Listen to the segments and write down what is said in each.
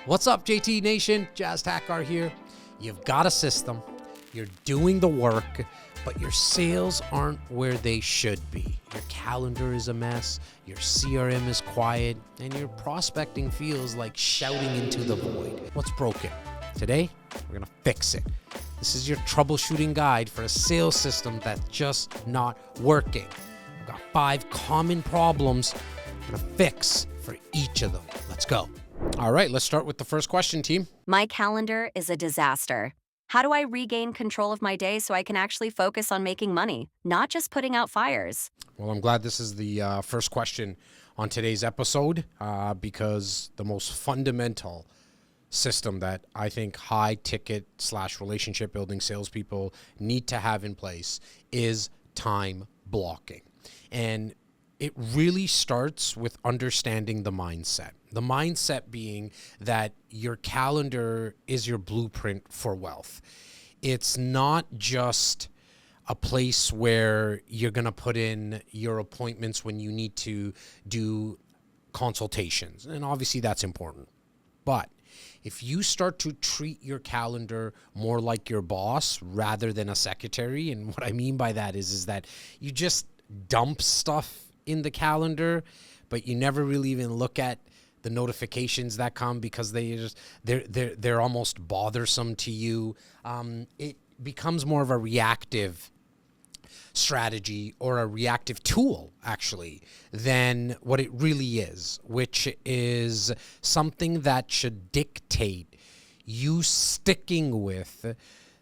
What's up, JT Nation? Jas Takhar here. You've got a system, you're doing the work, but your sales aren't where they should be. Your calendar is a mess, your CRM is quiet, and your prospecting feels like shouting into the void. What's broken? Today, we're gonna fix it. This is your troubleshooting guide for a sales system that's just not working. I've got 5 common problems I'm gonna fix for each of them. Let's go. All right, let's start with the first question, team. My calendar is a disaster. How do I regain control of my day so I can actually focus on making money, not just putting out fires? Well, I'm glad this is the first question on today's episode because the most fundamental system that I think high ticket / relationship building salespeople need to have in place is time blocking. And it really starts with understanding the mindset. The mindset being that your calendar is your blueprint for wealth. It's not just a place where you're going to put in your appointments when you need to do consultations. And obviously that's important. But if you start to treat your calendar more like your boss rather than a secretary, and what I mean by that is that you just dump stuff in the calendar, but you never really even look at the notifications that come because they're almost bothersome to you. It becomes more of a reactive strategy or a reactive tool, actually, than what it really is, which is something that should dictate you sticking with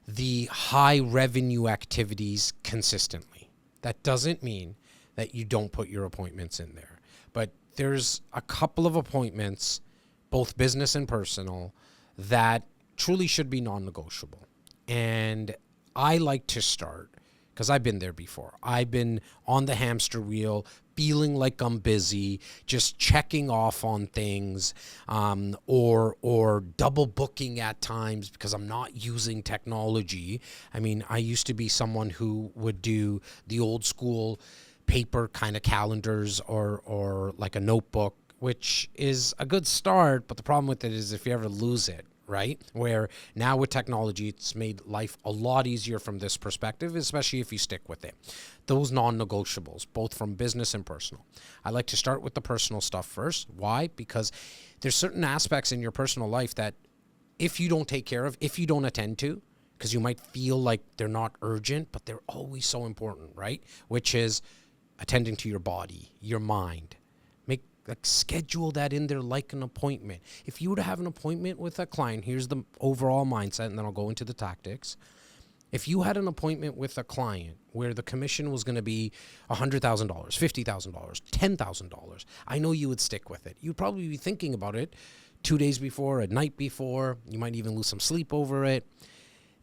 the high revenue activities consistently. That doesn't mean that you don't put your appointments in there. But there's a couple of appointments, both business and personal, that truly should be non-negotiable. And I like to start, because I've been there before. I've been on the hamster wheel, feeling like I'm busy, just checking off on things, or double booking at times because I'm not using technology. I mean, I used to be someone who would do the old school paper kind of calendars or like a notebook, which is a good start, but the problem with it is if you ever lose it, right? Where now with technology, it's made life a lot easier from this perspective, especially if you stick with it. Those non-negotiables, both from business and personal. I like to start with the personal stuff first. Why? Because there's certain aspects in your personal life that if you don't take care of, if you don't attend to, because you might feel like they're not urgent, but they're always so important, right? Which is attending to your body, your mind. Schedule that in there like an appointment. If you were to have an appointment with a client, here's the overall mindset, and then I'll go into the tactics. If you had an appointment with a client where the commission was going to be $100,000, $50,000, $10,000, I know you would stick with it. You'd probably be thinking about it 2 days before, a night before. You might even lose some sleep over it.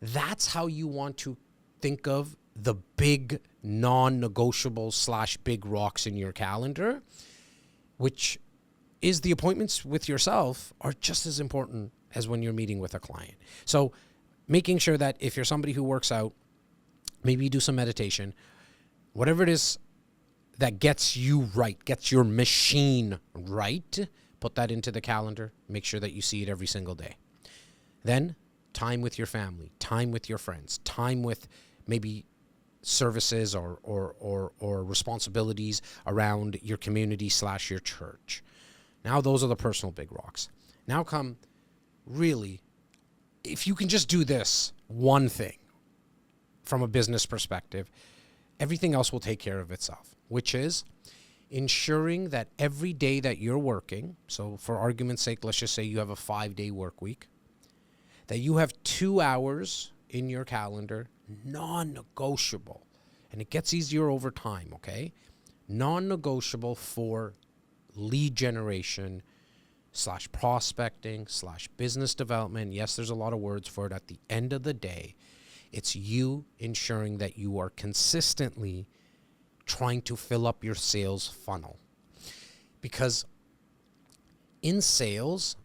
That's how you want to think of the big non-negotiable / big rocks in your calendar, which is the appointments with yourself are just as important as when you're meeting with a client. So making sure that if you're somebody who works out, maybe you do some meditation, whatever it is that gets you right, gets your machine right, put that into the calendar, make sure that you see it every single day. Then time with your family, time with your friends, time with maybe services or responsibilities around your community / your church. Now those are the personal big rocks. Now come really, if you can just do this one thing from a business perspective, everything else will take care of itself, which is ensuring that every day that you're working, so for argument's sake, let's just say you have a 5-day work week, that you have 2 hours in your calendar, non-negotiable, and it gets easier over time, okay? Non-negotiable for lead generation / prospecting / business development. Yes, there's a lot of words for it. At the end of the day, it's you ensuring that you are consistently trying to fill up your sales funnel. Because in sales,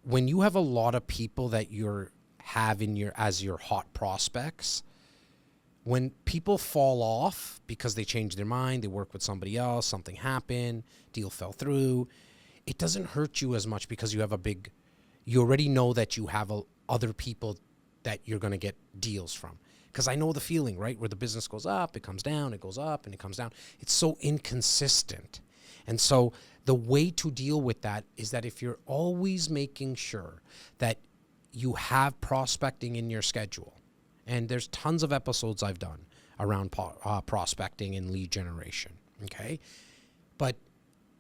when you have a lot of people that you're have in your as your hot prospects, when people fall off because they change their mind, they work with somebody else, something happened, deal fell through, it doesn't hurt you as much because you have a big you already know that you have other people that you're going to get deals from. Because I know the feeling, right? Where the business goes up, it comes down, it goes up, and it comes down. It's so inconsistent. And so the way to deal with that is that if you're always making sure that you have prospecting in your schedule, and there's tons of episodes I've done around prospecting and lead generation, okay? But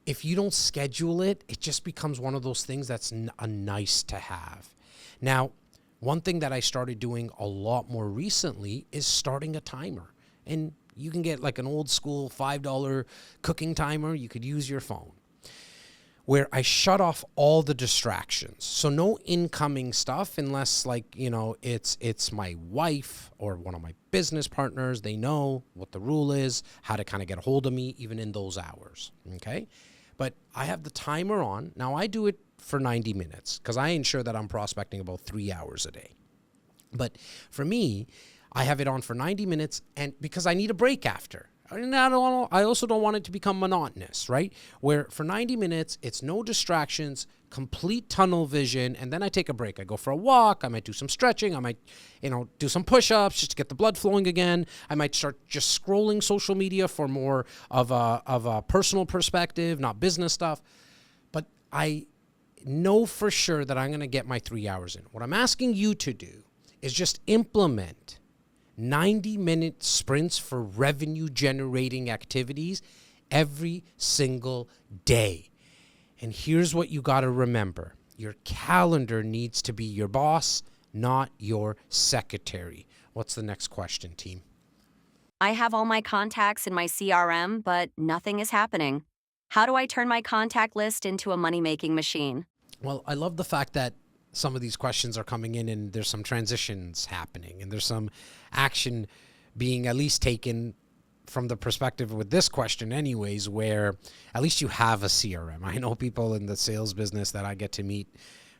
if you don't schedule it, it just becomes one of those things that's a nice to have. Now, one thing that I started doing a lot more recently is starting a timer. And you can get like an old school $5 cooking timer. You could use your phone, where I shut off all the distractions. So no incoming stuff unless, like, you know, it's my wife or one of my business partners. They know what the rule is, how to kind of get a hold of me even in those hours, okay? But I have the timer on. Now I do it for 90 minutes because I ensure that I'm prospecting about 3 hours a day. But for me, I have it on for 90 minutes, and because I need a break after. And I also don't want it to become monotonous, right? Where for 90 minutes, it's no distractions, complete tunnel vision, and then I take a break. I go for a walk. I might do some stretching. I might, do some push-ups just to get the blood flowing again. I might start just scrolling social media for more of a personal perspective, not business stuff. But I know for sure that I'm going to get my 3 hours in. What I'm asking you to do is just implement 90-minute sprints for revenue-generating activities every single day. And here's what you got to remember. Your calendar needs to be your boss, not your secretary. What's the next question, team? I have all my contacts in my CRM, but nothing is happening. How do I turn my contact list into a money-making machine? Well, I love the fact that some of these questions are coming in and there's some transitions happening and there's some action being at least taken from the perspective with this question anyways, where at least you have a CRM. I know people in the sales business that I get to meet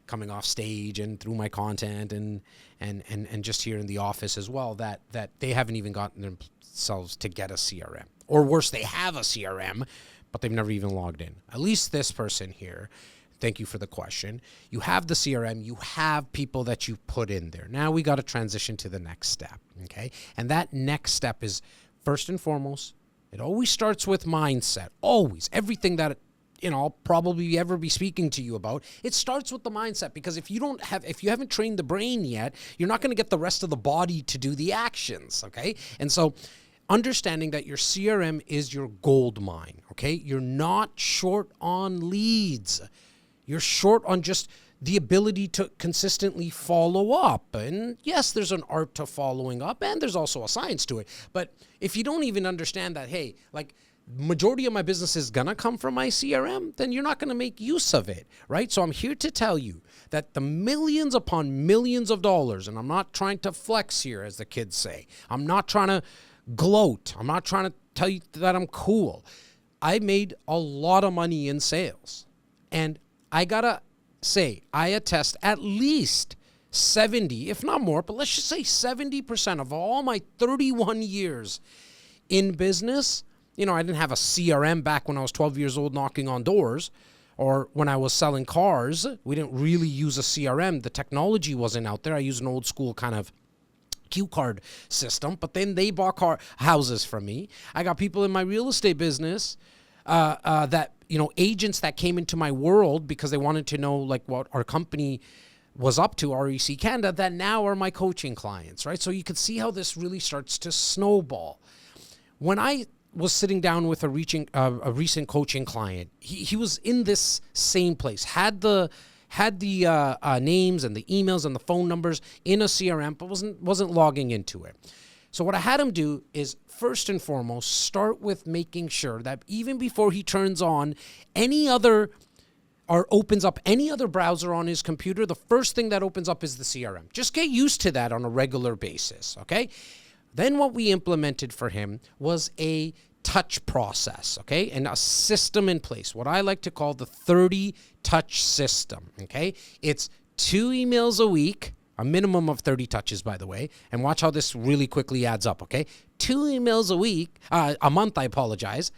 coming off stage and through my content and just here in the office as well, that they haven't even gotten themselves to get a CRM. Or worse, they have a CRM, but they've never even logged in. At least this person here, thank you for the question. You have the CRM, you have people that you put in there. Now we got to transition to the next step, okay? And that next step is, first and foremost, it always starts with mindset. Always. Everything that, I'll probably ever be speaking to you about, it starts with the mindset, because if you haven't trained the brain yet, you're not going to get the rest of the body to do the actions, okay? And so understanding that your CRM is your gold mine, okay? You're not short on leads. You're short on just the ability to consistently follow up. And yes, there's an art to following up, and there's also a science to it. But if you don't even understand that, hey, like, majority of my business is going to come from my CRM, then you're not going to make use of it, right? So I'm here to tell you that the millions upon millions of dollars, and I'm not trying to flex here, as the kids say. I'm not trying to gloat. I'm not trying to tell you that I'm cool. I made a lot of money in sales. And I gotta say, I attest at least 70, if not more, but let's just say 70% of all my 31 years in business. I didn't have a CRM back when I was 12 years old knocking on doors, or when I was selling cars. We didn't really use a CRM. The technology wasn't out there. I used an old school kind of cue card system, but then they bought houses from me. I got people in my real estate business that, agents that came into my world because they wanted to know, like, what our company was up to, REC Canada, that now are my coaching clients, right? So you can see how this really starts to snowball. When I was sitting down with a recent coaching client, he was in this same place, had the names and the emails and the phone numbers in a CRM, but wasn't logging into it. So what I had him do is, first and foremost, start with making sure that even before he turns on any other or opens up any other browser on his computer, the first thing that opens up is the CRM. Just get used to that on a regular basis, okay? Then what we implemented for him was a touch process, okay? And a system in place, what I like to call the 30 touch system, okay? It's 2 emails a week, a minimum of 30 touches, by the way, and watch how this really quickly adds up, okay? 2 emails a month, I apologize.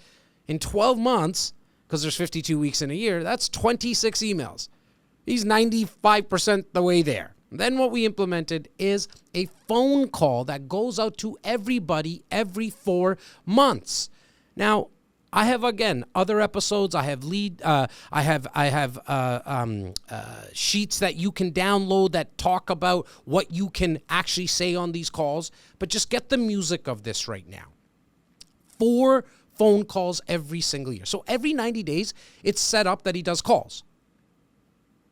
In 12 months, because there's 52 weeks in a year, that's 26 emails. He's 95% the way there. Then what we implemented is a phone call that goes out to everybody every 4 months. Now, I have, again, other episodes. I have sheets that you can download that talk about what you can actually say on these calls. But just get the music of this right now. 4 phone calls every single year. So every 90 days, it's set up that he does calls.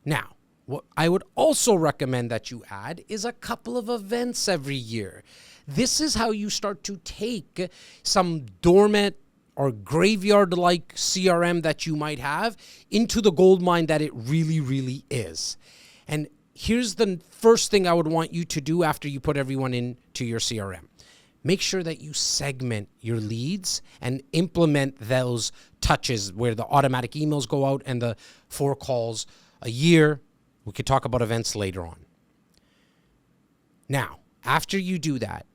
Now, what I would also recommend that you add is a couple of events every year. This is how you start to take some dormant or graveyard-like CRM that you might have into the gold mine that it really, really is. And here's the first thing I would want you to do after you put everyone into your CRM. Make sure that you segment your leads and implement those touches where the automatic emails go out and the 4 calls a year. We could talk about events later on. Now, after you do that,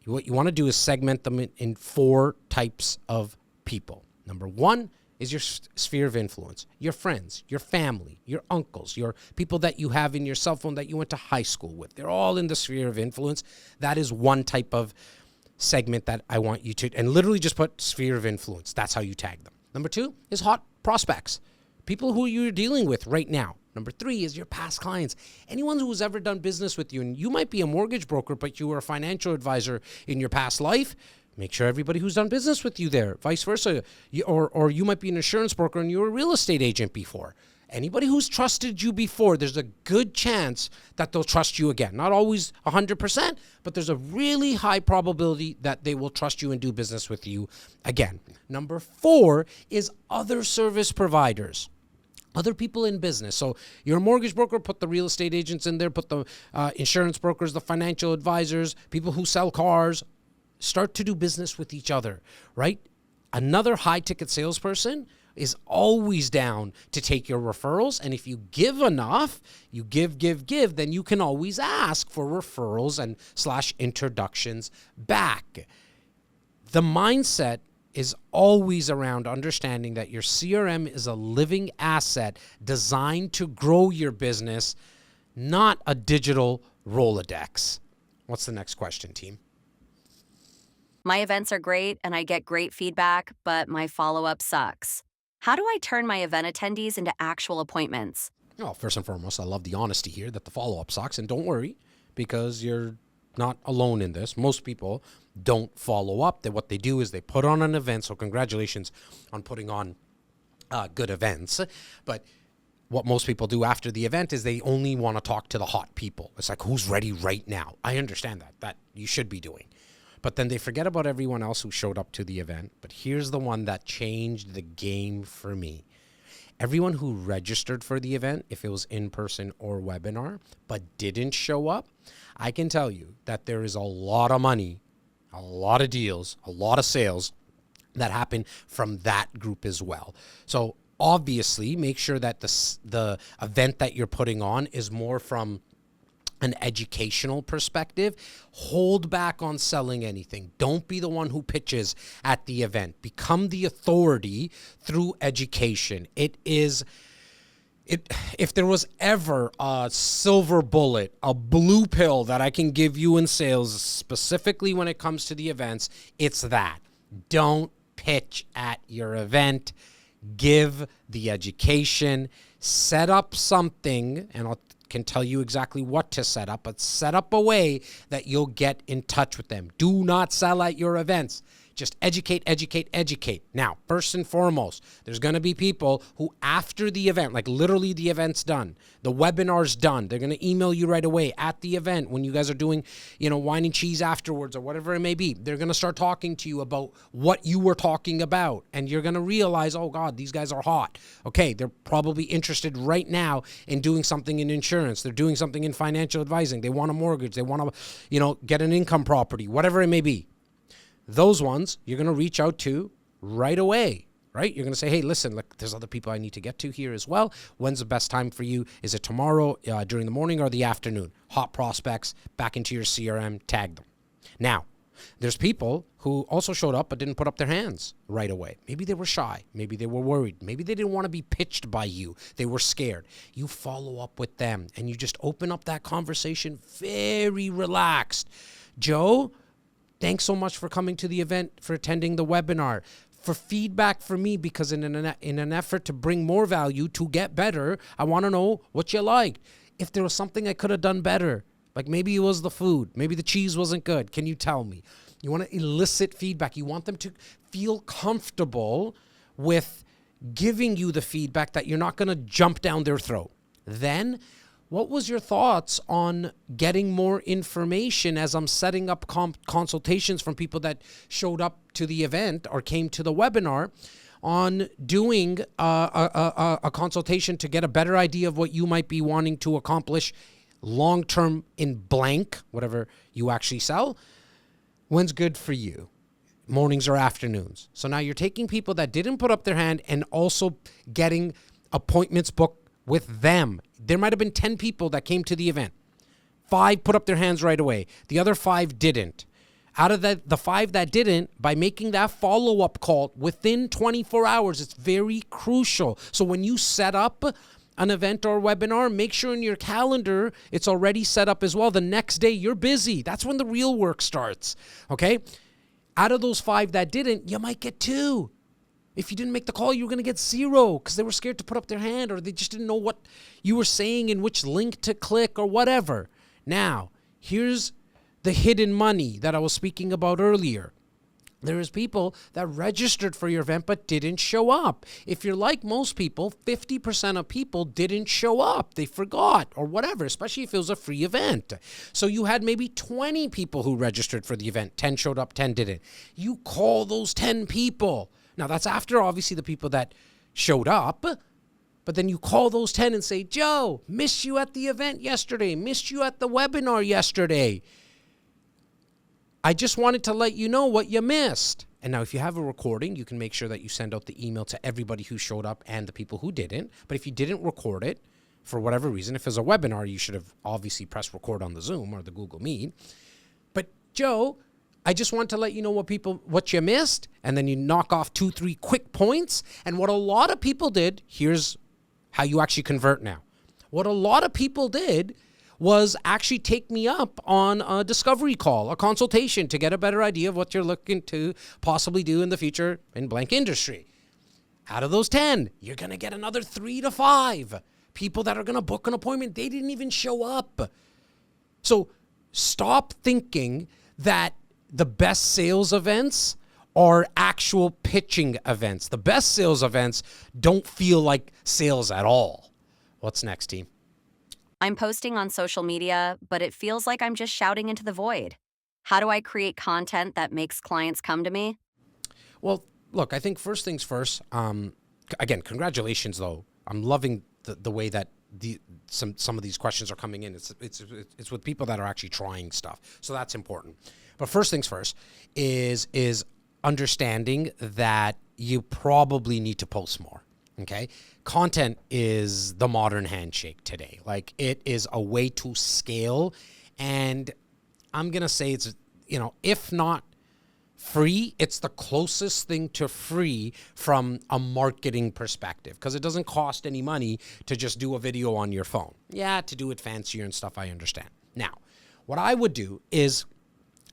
what you want to do is segment them in 4 types of people. Number 1 is your sphere of influence, your friends, your family, your uncles, your people that you have in your cell phone that you went to high school with. They're all in the sphere of influence. That is one type of segment that I want you to, and literally just put sphere of influence. That's how you tag them. Number 2 is hot prospects, people who you're dealing with right now. Number 3 is your past clients. Anyone who's ever done business with you, and you might be a mortgage broker, but you were a financial advisor in your past life. Make sure everybody who's done business with you there, vice versa. Or you might be an insurance broker and you were a real estate agent before. Anybody who's trusted you before, there's a good chance that they'll trust you again. Not always 100%, but there's a really high probability that they will trust you and do business with you again. Number 4 is other service providers. Other people in business. So you're a mortgage broker, put the real estate agents in there, put the insurance brokers, the financial advisors, people who sell cars. Start to do business with each other, right? Another high-ticket salesperson is always down to take your referrals. And if you give enough, you give, then you can always ask for referrals and / introductions back. The mindset is always around understanding that your CRM is a living asset designed to grow your business, not a digital Rolodex. What's the next question, team? My events are great and I get great feedback, but my follow-up sucks. How do I turn my event attendees into actual appointments? Well, first and foremost, I love the honesty here that the follow-up sucks. And don't worry, because you're not alone in this. Most people don't follow up. What they do is they put on an event. So congratulations on putting on good events. But what most people do after the event is they only want to talk to the hot people. It's like, who's ready right now? I understand that you should be doing. But then they forget about everyone else who showed up to the event. But here's the one that changed the game for me. Everyone who registered for the event, if it was in person or webinar, but didn't show up, I can tell you that there is a lot of money, a lot of deals, a lot of sales that happen from that group as well. So obviously, make sure that the event that you're putting on is more from an educational perspective. Hold back on selling anything. Don't be the one who pitches at the event. Become the authority through education. If there was ever a silver bullet, a blue pill that I can give you in sales, specifically when it comes to the events, it's that. Don't pitch at your event. Give the education. Set up something, and I'll can tell you exactly what to set up, but set up a way that you'll get in touch with them. Do not sell at your events. Just educate. Now, first and foremost, there's going to be people who after the event, like literally the event's done, the webinar's done, they're going to email you right away at the event when you guys are doing, wine and cheese afterwards or whatever it may be. They're going to start talking to you about what you were talking about. And you're going to realize, oh God, these guys are hot. Okay, they're probably interested right now in doing something in insurance. They're doing something in financial advising. They want a mortgage. They want to, get an income property, whatever it may be. Those ones you're going to reach out to right away, right? You're going to say, hey, listen, look, there's other people I need to get to here as well. When's the best time for you? Is it tomorrow, during the morning or the afternoon? Hot prospects, back into your CRM, tag them. Now, There's people who also showed up but didn't put up their hands right away. Maybe they were shy. Maybe they were worried. Maybe they didn't want to be pitched by you. They were scared. You follow up with them and you just open up that conversation very relaxed. Joe, thanks so much for coming to the event, for attending the webinar, for feedback for me, because in an effort to bring more value, to get better, I want to know what you liked. If there was something I could have done better, like maybe it was the food, maybe the cheese wasn't good, can you tell me? You want to elicit feedback. You want them to feel comfortable with giving you the feedback, that you're not going to jump down their throat. Then, what was your thoughts on getting more information as I'm setting up consultations from people that showed up to the event or came to the webinar on doing a consultation to get a better idea of what you might be wanting to accomplish long-term in blank, whatever you actually sell? When's good for you? Mornings or afternoons? So now you're taking people that didn't put up their hand and also getting appointments booked with them. There might have been 10 people that came to the event. 5 put up their hands right away. The other 5 didn't. Out of the 5 that didn't, by making that follow-up call within 24 hours, it's very crucial. So when you set up an event or webinar, make sure in your calendar it's already set up as well. The next day, you're busy. That's when the real work starts, okay? Out of those 5 that didn't, you might get 2. If you didn't make the call, you were going to get 0 because they were scared to put up their hand, or they just didn't know what you were saying and which link to click or whatever. Now, here's the hidden money that I was speaking about earlier. There is people that registered for your event but didn't show up. If you're like most people, 50% of people didn't show up. They forgot or whatever, especially if it was a free event. So you had maybe 20 people who registered for the event. 10 showed up, 10 didn't. You call those 10 people. Now, that's after, obviously, the people that showed up. But then you call those 10 and say, Joe, missed you at the event yesterday. Missed you at the webinar yesterday. I just wanted to let you know what you missed. And now if you have a recording, you can make sure that you send out the email to everybody who showed up and the people who didn't. But if you didn't record it, for whatever reason, if it's a webinar, you should have obviously pressed record on the Zoom or the Google Meet. But Joe, I just want to let you know what you missed. And then you knock off 2-3 quick points. And what a lot of people did, here's how you actually convert now. What a lot of people did was actually take me up on a discovery call, a consultation to get a better idea of what you're looking to possibly do in the future in blank industry. Out of those 10, you're going to get another 3 to 5 people that are going to book an appointment. They didn't even show up. So stop thinking that the best sales events are actual pitching events. The best sales events don't feel like sales at all. What's next, team? I'm posting on social media, but it feels like I'm just shouting into the void. How do I create content that makes clients come to me? Well, look, I think first things first. Again, congratulations, though. I'm loving the way that some of these questions are coming in. It's with people that are actually trying stuff, so that's important. But first things first is understanding that you probably need to post more. Okay, content is the modern handshake today. Like, it is a way to scale, and I'm gonna say it's, if not free, it's the closest thing to free from a marketing perspective, because it doesn't cost any money to just do a video on your phone. Yeah, to do it fancier and stuff, I understand. Now, what I would do is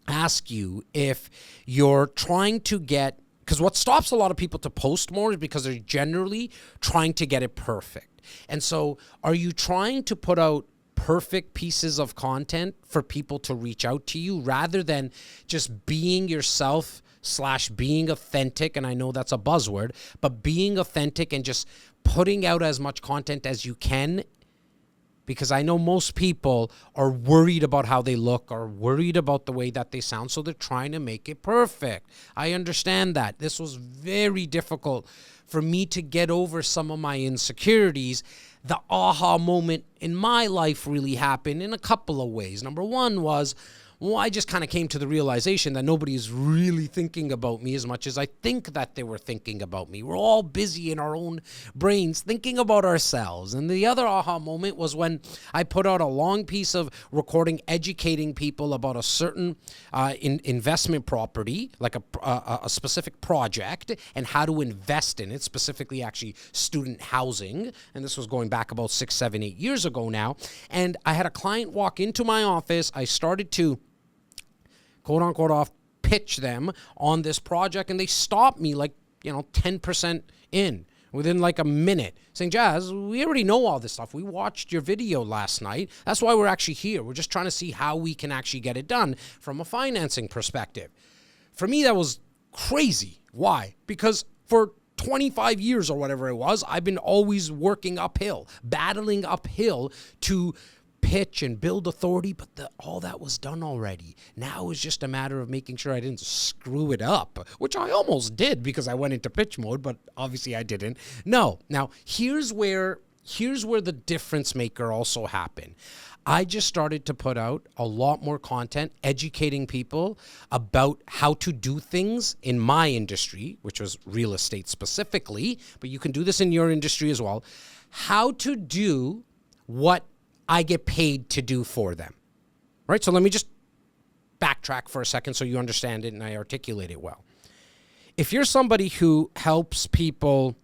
ask you if you're trying to get, because what stops a lot of people to post more is because they're generally trying to get it perfect. And so are you trying to put out perfect pieces of content for people to reach out to you rather than just being yourself / being authentic? And I know that's a buzzword, but being authentic and just putting out as much content as you can. Because I know most people are worried about how they look or worried about the way that they sound, so they're trying to make it perfect. I understand that. This was very difficult for me to get over some of my insecurities. The aha moment in my life really happened in a couple of ways. Number one was Well, I just kind of came to the realization that nobody is really thinking about me as much as I think that they were thinking about me. We're all busy in our own brains thinking about ourselves. And the other aha moment was when I put out a long piece of recording educating people about a certain investment property, like a specific project, and how to invest in it, specifically actually student housing. And this was going back about 6, 7, 8 years ago now. And I had a client walk into my office. I started to quote unquote off pitch them on this project, and they stopped me like 10% in within like a minute, saying, Jas, we already know all this stuff. We watched your video last night. That's why we're actually here. We're just trying to see how we can actually get it done from a financing perspective. For me, that was crazy. Why? Because for 25 years or whatever it was, I've been always working uphill, battling uphill to pitch and build authority, but all that was done already. Now it's just a matter of making sure I didn't screw it up, which I almost did because I went into pitch mode, but obviously I didn't. No. Now, here's where the difference maker also happened. I just started to put out a lot more content, educating people about how to do things in my industry, which was real estate specifically, but you can do this in your industry as well, how to do what I get paid to do for them, right? So let me just backtrack for a second so you understand it and I articulate it well. If you're somebody who helps people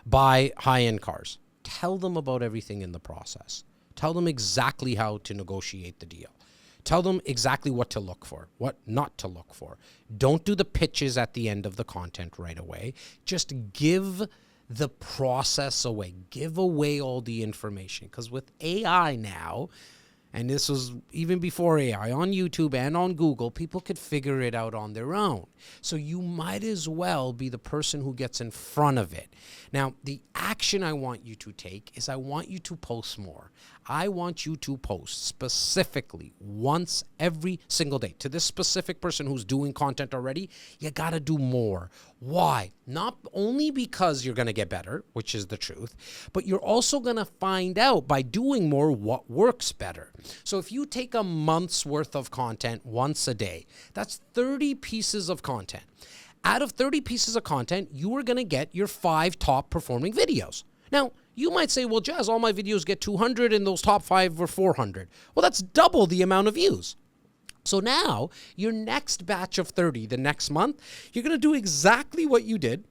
buy high-end cars, tell them about everything in the process. Tell them exactly how to negotiate the deal. Tell them exactly what to look for, what not to look for. Don't do the pitches at the end of the content right away. Just give the process away. Give away all the information. Because with AI now, and this was even before AI, on YouTube and on Google, people could figure it out on their own. So you might as well be the person who gets in front of it. Now, the action I want you to take is I want you to post more. I want you to post specifically once every single day. To this specific person who's doing content already, you got to do more. Why? Not only because you're going to get better, which is the truth, but you're also going to find out by doing more what works better. So if you take a month's worth of content once a day, that's 30 pieces of content. Out of 30 pieces of content, you are going to get your 5 top performing videos. Now, you might say, well, Jas, all my videos get 200 and those top 5 were 400. Well, that's double the amount of views. So now your next batch of 30, the next month, you're going to do exactly what you did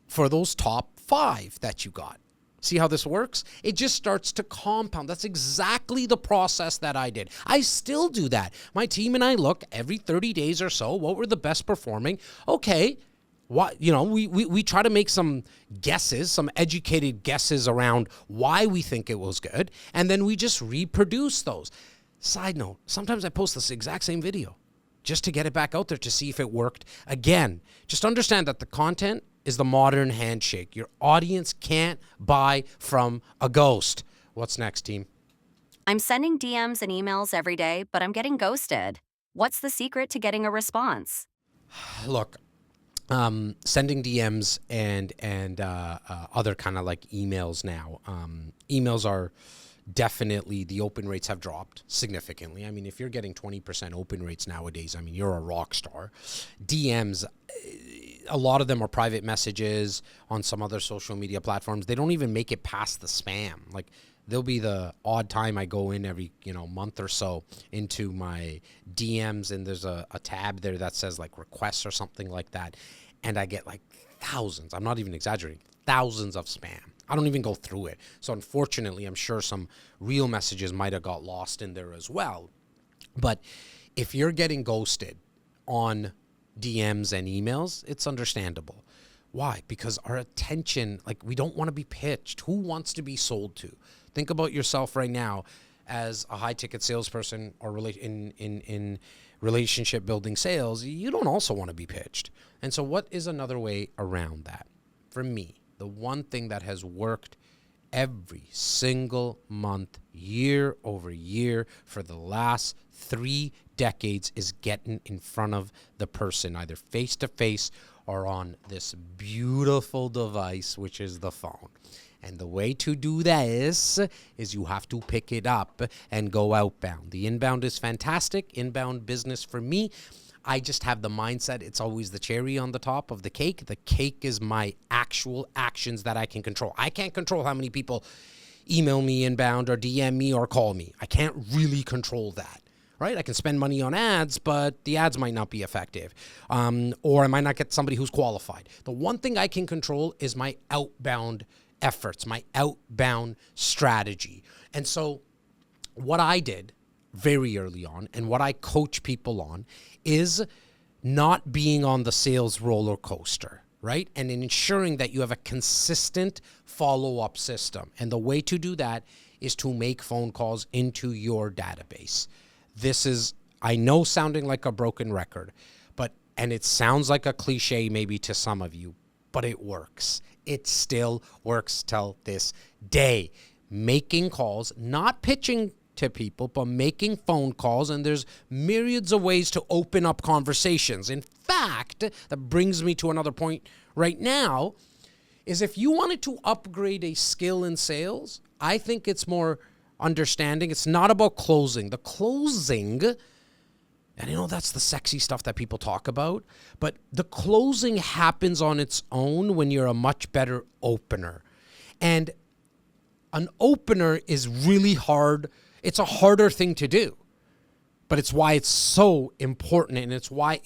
for those top 5 that you got. See how this works? It just starts to compound. That's exactly the process that I did. I still do that. My team and I look every 30 days or so, what were the best performing? Okay, we try to make some guesses, some educated guesses around why we think it was good, and then we just reproduce those. Side note, sometimes I post this exact same video just to get it back out there to see if it worked again. Just understand that the content is the modern handshake. Your audience can't buy from a ghost. What's next, team? I'm sending DMs and emails every day, but I'm getting ghosted. What's the secret to getting a response? Look, sending DMs and other kind of like emails now. Emails are definitely, the open rates have dropped significantly. I mean, if you're getting 20% open rates nowadays, I mean, you're a rock star. DMs, a lot of them are private messages on some other social media platforms. They don't even make it past the spam. Like, there'll be the odd time I go in every, month or so into my DMs, and there's a tab there that says like requests or something like that. And I get like thousands, I'm not even exaggerating, thousands of spam. I don't even go through it. So unfortunately, I'm sure some real messages might have got lost in there as well. But if you're getting ghosted on DMs and emails, it's understandable. Why? Because our attention, like, we don't want to be pitched. Who wants to be sold to? Think about yourself right now as a high-ticket salesperson or in relationship building sales. You don't also want to be pitched. And so what is another way around that? For me, the one thing that has worked every single month, year over year, for the last 3 decades is getting in front of the person, either face to face or on this beautiful device, which is the phone. And the way to do this is you have to pick it up and go outbound. The inbound is fantastic. Inbound business for me, I just have the mindset it's always the cherry on the top of the cake. The cake is my actual actions that I can control. I can't control how many people email me inbound or DM me or call me. I can't really control that. Right? I can spend money on ads, but the ads might not be effective. Or I might not get somebody who's qualified. The one thing I can control is my outbound efforts, my outbound strategy. And so what I did very early on and what I coach people on is not being on the sales roller coaster, right? And ensuring that you have a consistent follow-up system. And the way to do that is to make phone calls into your database. This is, I know, sounding like a broken record, and it sounds like a cliche maybe to some of you, but it works. It still works till this day. Making calls, not pitching to people, but making phone calls, and there's myriads of ways to open up conversations. In fact, that brings me to another point right now, is if you wanted to upgrade a skill in sales, I think it's more understanding. It's not about closing. The closing, and I know that's the sexy stuff that people talk about, but the closing happens on its own when you're a much better opener. And an opener is really hard. It's a harder thing to do, but it's why it's so important, and it's why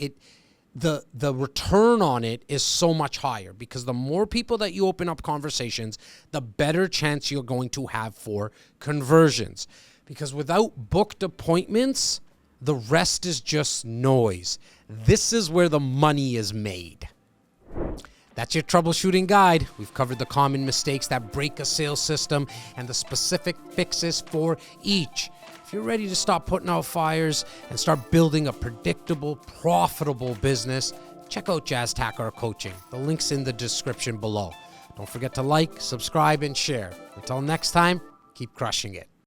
the return on it is so much higher, because the more people that you open up conversations, the better chance you're going to have for conversions. Because without booked appointments, the rest is just noise. This is where the money is made. That's your troubleshooting guide. We've covered the common mistakes that break a sales system and the specific fixes for each. If you're ready to stop putting out fires and start building a predictable, profitable business, check out Jas Takhar Coaching. The link's in the description below. Don't forget to like, subscribe, and share. Until next time, keep crushing it.